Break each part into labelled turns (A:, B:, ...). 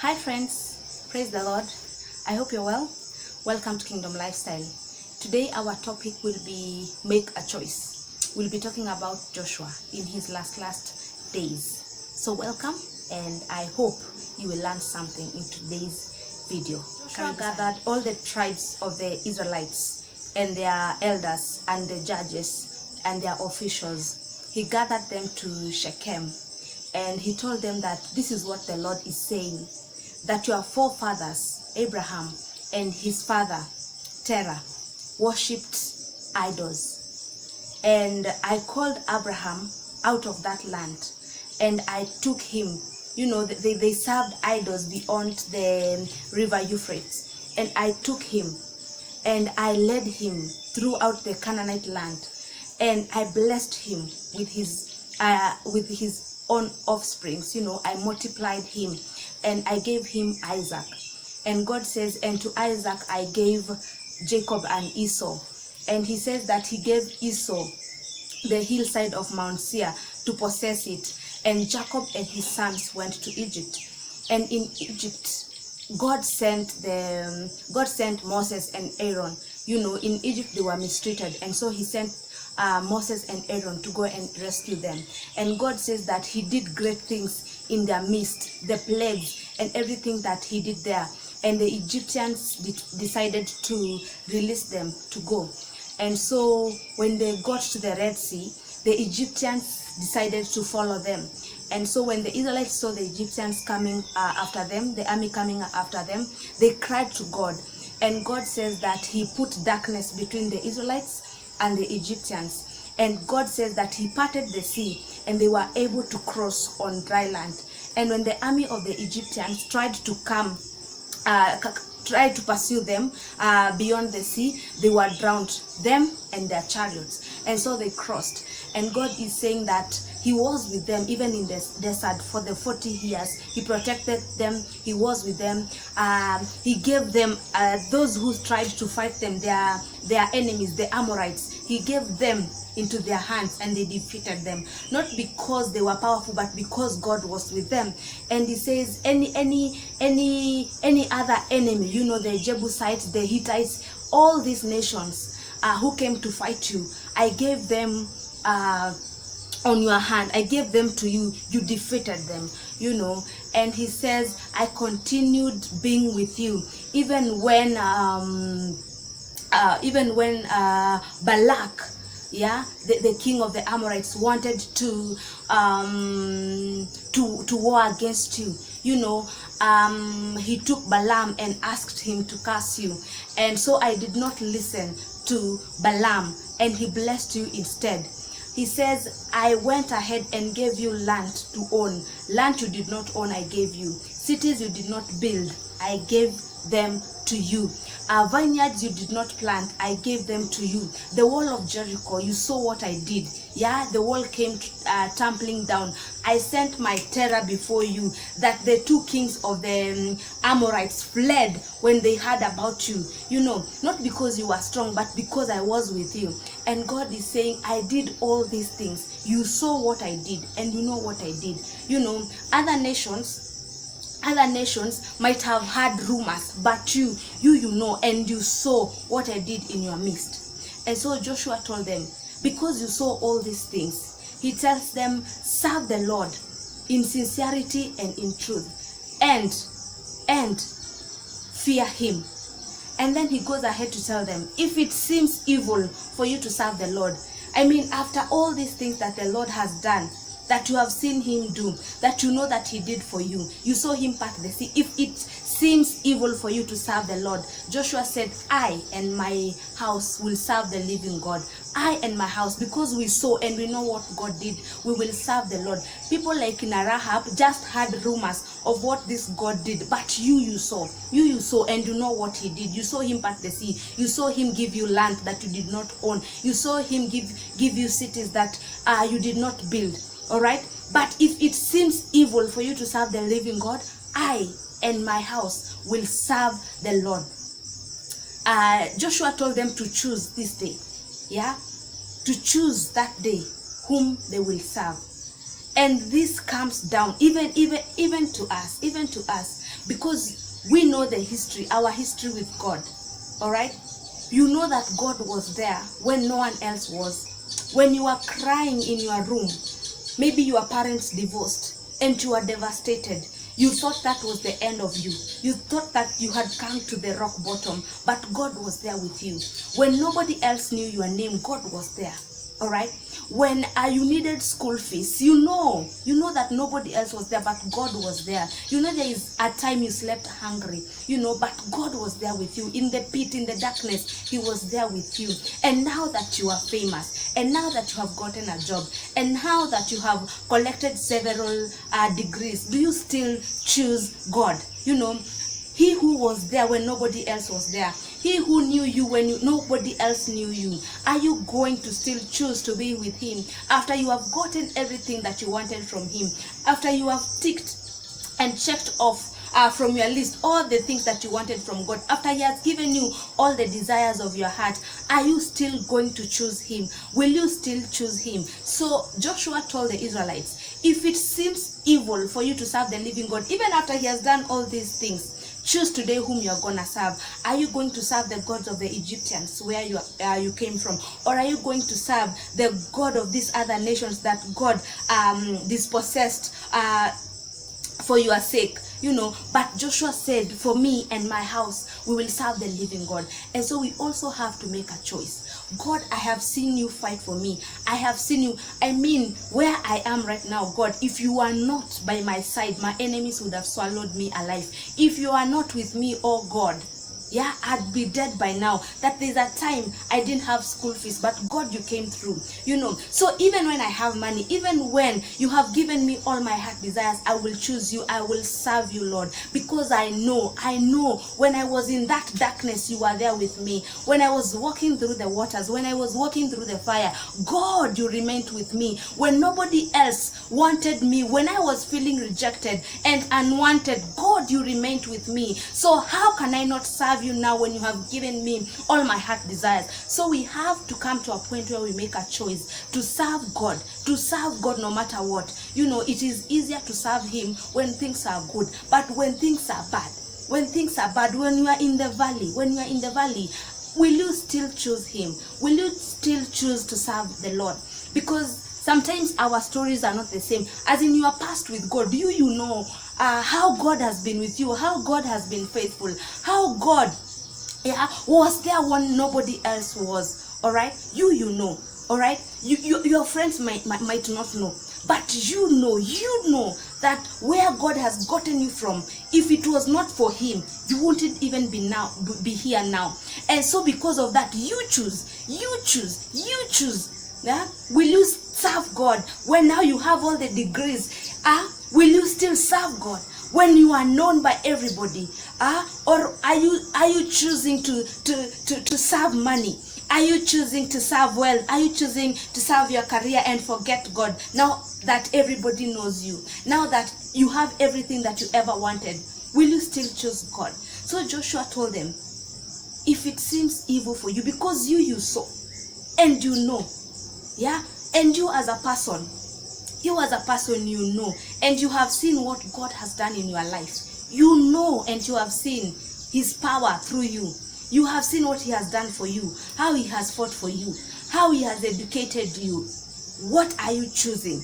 A: Hi friends, praise the Lord. I hope you're well. Welcome to Kingdom Lifestyle. Today our topic will be make a choice. We'll be talking about Joshua in his last days. So welcome, and I hope you will learn something in today's video. Joshua gathered all the tribes of the Israelites and their elders and the judges and their officials. He gathered them to Shechem, and he told them that this is what the Lord is saying, that your forefathers, Abraham and his father, Terah, worshipped idols. And I called Abraham out of that land, and I took him. You know, they served idols beyond the river Euphrates. And I took him, and I led him throughout the Canaanite land. And I blessed him with his own offsprings. You know, I multiplied him, and I gave him Isaac. And God says, and to Isaac I gave Jacob and Esau. And he says that he gave Esau the hillside of Mount Seir to possess it. And Jacob and his sons went to Egypt. And in Egypt, God sent Moses and Aaron. You know, in Egypt they were mistreated, and so he sent Moses and Aaron to go and rescue them. And God says that he did great things in their midst, the plagues and everything that he did there. And the Egyptians decided to release them to go. And so when they got to the Red Sea, the Egyptians decided to follow them. And so when the Israelites saw the Egyptians coming after them, the army coming after them, they cried to God. And God says that he put darkness between the Israelites and the Egyptians. And God says that he parted the sea, and they were able to cross on dry land. And when the army of the Egyptians tried to pursue them beyond the sea, they were drowned, them and their chariots. And so they crossed. And God is saying that he was with them even in the desert for the 40 years. He protected them. He was with them. He gave them those who tried to fight them, their enemies, the Amorites. He gave them into their hands, and they defeated them, not because they were powerful, but because God was with them. And he says any other enemy, you know, the Jebusites, the Hittites, all these nations who came to fight you, I gave them on your hand. I gave them to you. You defeated them, you know. And he says, I continued being with you even when Balak, the king of the Amorites, wanted to war against you. You know, he took Balaam and asked him to curse you. And so I did not listen to Balaam, and he blessed you instead. He says, I went ahead and gave you land to own. Land you did not own, I gave you. Cities you did not build, I gave them to you. Vineyards you did not plant, I gave them to you. The wall of Jericho, you saw what I did. Yeah, the wall came tumbling down. I sent my terror before you, that the two kings of the Amorites fled when they heard about you. You know, not because you were strong, but because I was with you. And God is saying, I did all these things. You saw what I did, and you know what I did. You know, other nations might have had rumors, but you know, and you saw what I did in your midst. And so Joshua told them, because you saw all these things, he tells them, serve the Lord in sincerity and in truth, and fear him. And then he goes ahead to tell them, if it seems evil for you to serve the Lord, I mean, after all these things that the Lord has done, that you have seen him do, that you know that he did for you, you saw him part the sea. If it seems evil for you to serve the Lord, Joshua said, I and my house will serve the living God. I and my house, because we saw and we know what God did, we will serve the Lord. People like Rahab just had rumors of what this God did, but you saw, and you know what he did. You saw him part the sea. You saw him give you land that you did not own. You saw him give you cities that you did not build. All right, but if it seems evil for you to serve the living God, I and my house will serve the Lord. Joshua told them to choose this day, to choose that day whom they will serve. And this comes down even to us, because we know the history, our history with God. All right, you know that God was there when no one else was. When you were crying in your room, maybe your parents divorced and you were devastated. You thought that was the end of you. You thought that you had come to the rock bottom, but God was there with you. When nobody else knew your name, God was there. All right, when you needed school fees, you know that nobody else was there, but God was there. You know, there is a time you slept hungry, but God was there with you. In the pit, in the darkness, he was there with you. And now that you are famous, and now that you have gotten a job, and now that you have collected several degrees, do you still choose God? He who was there when nobody else was there, he who knew you when nobody else knew you, are you going to still choose to be with him after you have gotten everything that you wanted from him, after you have ticked and checked off from your list all the things that you wanted from God, after he has given you all the desires of your heart? Are you still going to choose him? Will you still choose him? So Joshua told the Israelites, if it seems evil for you to serve the living God, even after he has done all these things, choose today whom you are gonna serve. Are you going to serve the gods of the Egyptians where you came from, or are you going to serve the God of these other nations that God dispossessed for your sake? But Joshua said, for me and my house, we will serve the living God. And so we also have to make a choice. God, I have seen you fight for me. I have seen you. Where I am right now, God, if you are not by my side, my enemies would have swallowed me alive. If you are not with me, oh God, I'd be dead by now. That there's a time I didn't have school fees, but God, you came through. So even when I have money, even when you have given me all my heart desires, I will choose you. I will serve you, Lord, because I know when I was in that darkness, you were there with me. When I was walking through the waters, when I was walking through the fire, God, you remained with me. When nobody else wanted me, when I was feeling rejected and unwanted, God, you remained with me. So how can I not serve you now when you have given me all my heart desires? So we have to come to a point where we make a choice to serve God no matter what. It is easier to serve him when things are good, but when things are bad, when you are in the valley, will you still choose him? Will you still choose to serve the Lord? Because sometimes our stories are not the same. As in your past with God, you know how God has been with you, how God has been faithful, how God was there when nobody else was. All right, you know. All right, your friends might not know, but you know that where God has gotten you from, if it was not for him, you wouldn't even be here now. And so because of that, you choose. Will you serve God when now you have all the degrees? Will you still serve God when you are known by everybody? Or are you choosing to serve money? Are you choosing to serve wealth? Are you choosing to serve your career and forget God now that everybody knows you? Now that you have everything that you ever wanted, will you still choose God? So Joshua told them, if it seems evil for you, because you saw and you know, and you as a person, and you have seen what God has done in your life. And you have seen his power through you. You have seen what he has done for you, how he has fought for you, how he has educated you. What are you choosing?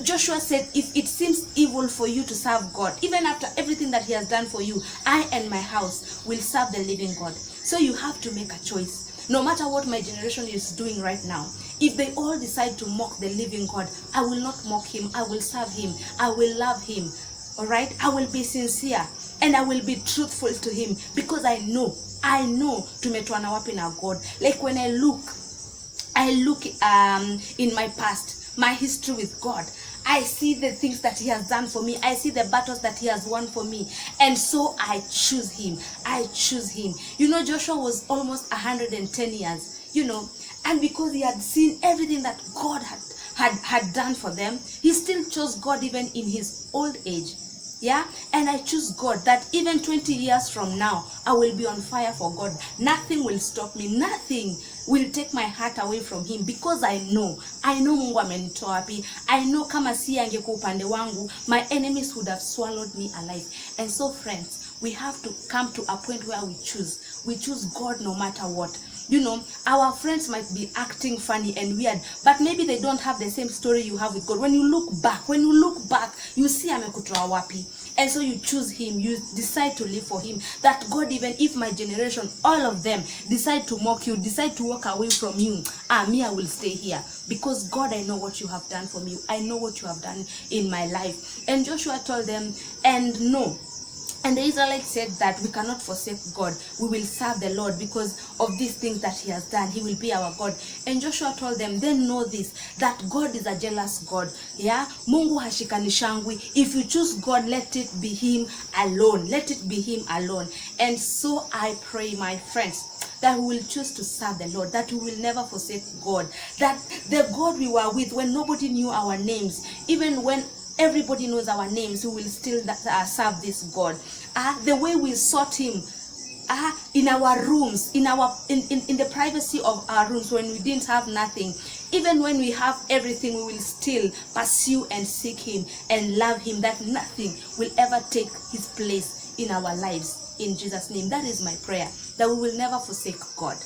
A: Joshua said, if it seems evil for you to serve God, even after everything that he has done for you, I and my house will serve the living God. So you have to make a choice. No matter what my generation is doing right now, if they all decide to mock the living God, I will not mock him. I will serve him. I will love him. All right? I will be sincere and I will be truthful to him, because I know tumetwana wapi na God. Like when I look in my past, my history with God, I see the things that he has done for me. I see the battles that he has won for me. And so I choose him. Joshua was almost 110 years, and because he had seen everything that God had done for them, he still chose God even in his old age. Yeah, and I choose God, that even 20 years from now I will be on fire for God. Nothing will stop me, nothing will take my heart away from him, because I know Mungu amenitoa wapi. I know kama si angekuwa upande wangu, my enemies would have swallowed me alive. And so friends, we have to come to a point where we choose God no matter what. You know, our friends might be acting funny and weird, but maybe they don't have the same story you have with God. When you look back, you see amekutoa wapi. And so you choose him, you decide to live for him. That God, even if my generation, all of them, decide to mock you, decide to walk away from you, me, I will stay here. Because God, I know what you have done for me. I know what you have done in my life. And Joshua told them, and the Israelites said that we cannot forsake God. We will serve the Lord because of these things that he has done. He will be our God. And Joshua told them, then know this, that God is a jealous God. Yeah? Mungu hashikanishangwi. If you choose God, let it be him alone. Let it be him alone. And so I pray, my friends, that we will choose to serve the Lord, that we will never forsake God, that the God we were with when nobody knew our names, even when everybody knows our names, we will still serve this God. The way we sought him in our rooms, in the privacy of our rooms, when we didn't have nothing, even when we have everything, we will still pursue and seek him and love him, that nothing will ever take his place in our lives. In Jesus' name, that is my prayer, that we will never forsake God.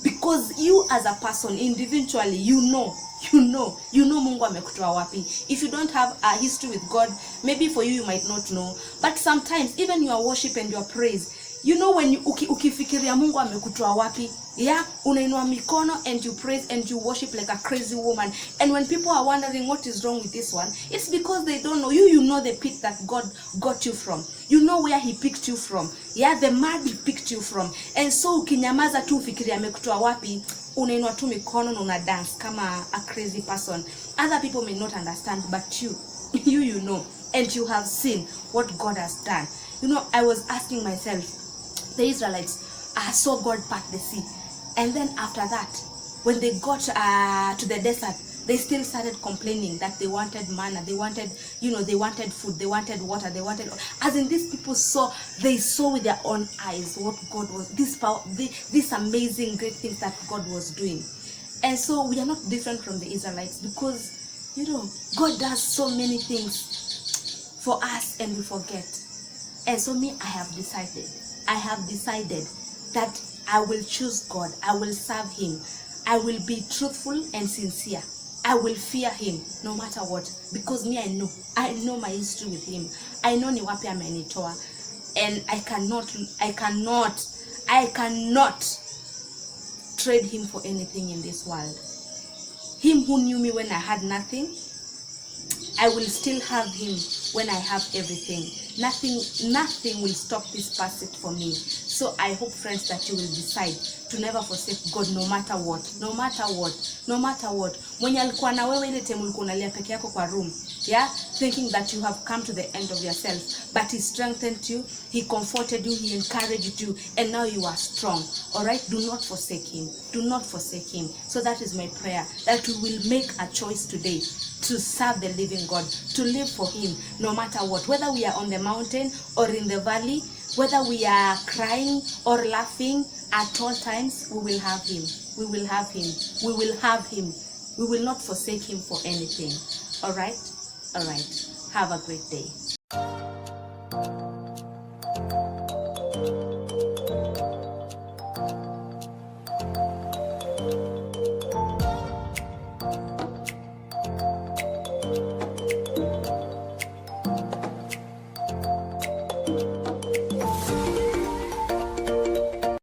A: Because you as a person, individually, you know Mungu amekutoa wapi. If you don't have a history with God, maybe for you might not know. But sometimes, even your worship and your praise, you know, when you ukifikiria Mungu amekutoa wapi, yeah, unainua mikono and you praise and you worship like a crazy woman. And when people are wondering what is wrong with this one, it's because they don't know you. You know the pit that God got you from. You know where he picked you from. Yeah, the mud he picked you from. And so ukinyamaza tu ufikiria amekutoa wapi, unainua tu mikono na una dance kama a crazy person. Other people may not understand, but you know, and you have seen what God has done. You know, I was asking myself, the Israelites saw God part the sea, and then after that, when they got to the desert, they still started complaining that they wanted manna, they wanted food, they wanted water, as in these people they saw with their own eyes what God was, this amazing great things that God was doing. And so we are not different from the Israelites, because God does so many things for us and we forget. And so I have decided that I will choose God, I will serve him, I will be truthful and sincere, I will fear him no matter what, because I know my history with him. I know ni wapi amenitoa, and I cannot trade him for anything in this world. Him who knew me when I had nothing, I will still have him when I have everything. Nothing will stop this pursuit for me. So I hope, friends, that you will decide to never forsake God no matter what. Mwenye alikuwa na wewe ile time ulikuwa unalia peke yako kwa room, yeah, thinking that you have come to the end of yourself, but he strengthened you, he comforted you, he encouraged you, and now you are strong. All right, do not forsake him. So that is my prayer, that we will make a choice today to serve the living God, to live for him no matter what, whether we are on the mountain or in the valley, whether we are crying or laughing, at all times we will have him. We will not forsake him for anything. All right, have a great day.